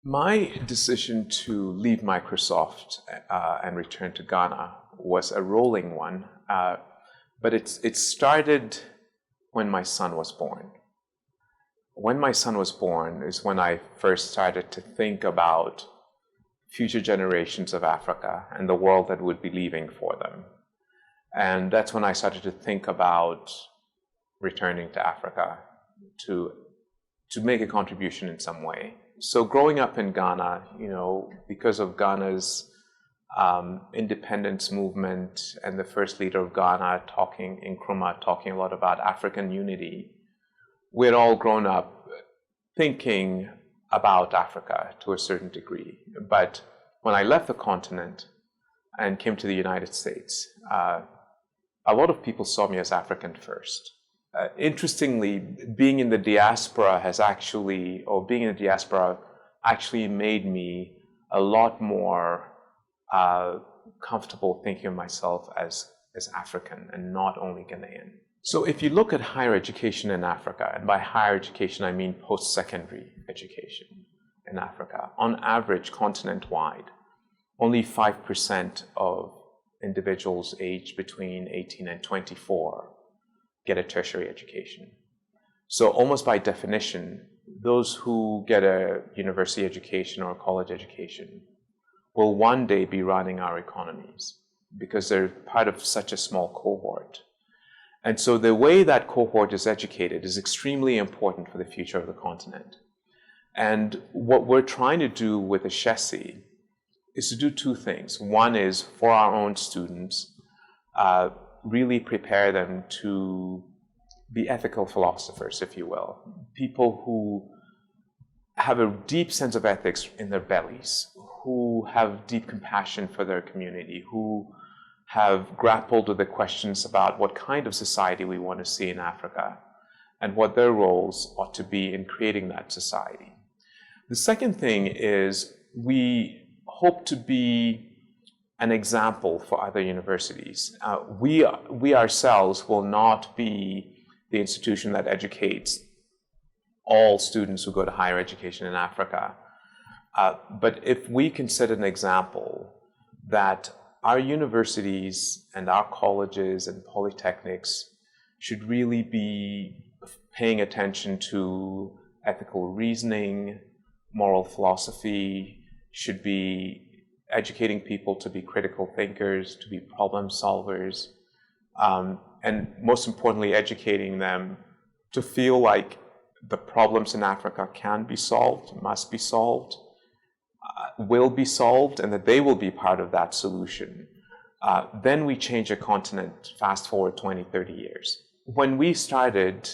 My decision to leave Microsoft and return to Ghana was a rolling one, but it started when my son was born. When my son was born is when I first started to think about future generations of Africa and the world that would be leaving for them. And that's when I started to think about returning to Africa to make a contribution in some way. So growing up in Ghana, because of Ghana's independence movement and the first leader of Ghana Nkrumah talking a lot about African unity, we had all grown up thinking about Africa to a certain degree. But when I left the continent and came to the United States, a lot of people saw me as African first. Interestingly, being in the diaspora actually made me a lot more comfortable thinking of myself as African and not only Ghanaian. So if you look at higher education in Africa, and by higher education I mean post-secondary education in Africa, on average continent-wide, only 5% of individuals aged between 18 and 24 get a tertiary education. So almost by definition, those who get a university education or a college education will one day be running our economies because they're part of such a small cohort. And so the way that cohort is educated is extremely important for the future of the continent. And what we're trying to do with Ashesi is to do two things. One is for our own students, really prepare them to be ethical philosophers, if you will. People who have a deep sense of ethics in their bellies, who have deep compassion for their community, who have grappled with the questions about what kind of society we want to see in Africa and what their roles ought to be in creating that society. The second thing is we hope to be an example for other universities. We ourselves will not be the institution that educates all students who go to higher education in Africa. But if we can set an example that our universities and our colleges and polytechnics should really be paying attention to ethical reasoning, moral philosophy, should be educating people to be critical thinkers, to be problem solvers, and most importantly, educating them to feel like the problems in Africa can be solved, must be solved, will be solved, and that they will be part of that solution. Then we change a continent, fast forward 20, 30 years. When we started,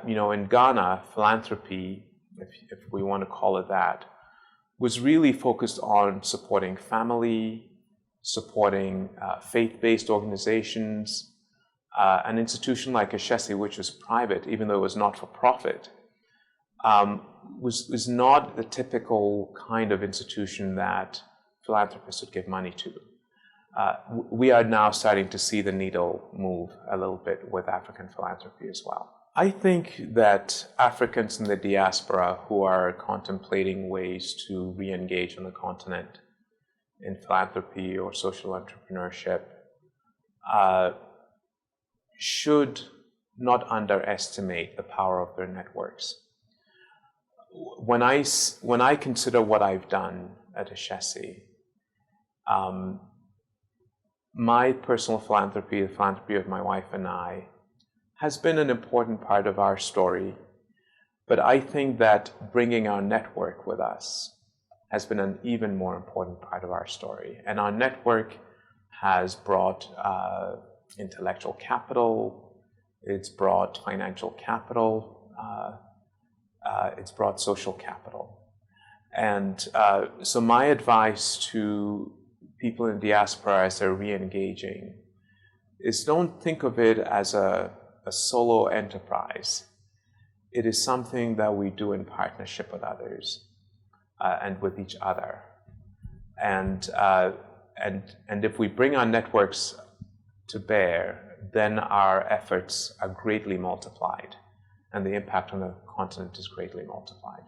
in Ghana, philanthropy, if we want to call it that, was really focused on supporting family, supporting faith-based organizations. An institution like Ashesi, which was private, even though it was not for profit, was not the typical kind of institution that philanthropists would give money to. We are now starting to see the needle move a little bit with African philanthropy as well. I think that Africans in the diaspora who are contemplating ways to re-engage on the continent in philanthropy or social entrepreneurship should not underestimate the power of their networks. When I consider what I've done at Ashesi, my personal philanthropy, the philanthropy of my wife and I, has been an important part of our story. But I think that bringing our network with us has been an even more important part of our story. And our network has brought intellectual capital, it's brought financial capital, it's brought social capital. And so my advice to people in diaspora as they're re-engaging is don't think of it as a solo enterprise. It is something that we do in partnership with others and with each other. And if we bring our networks to bear, then our efforts are greatly multiplied, and the impact on the continent is greatly multiplied.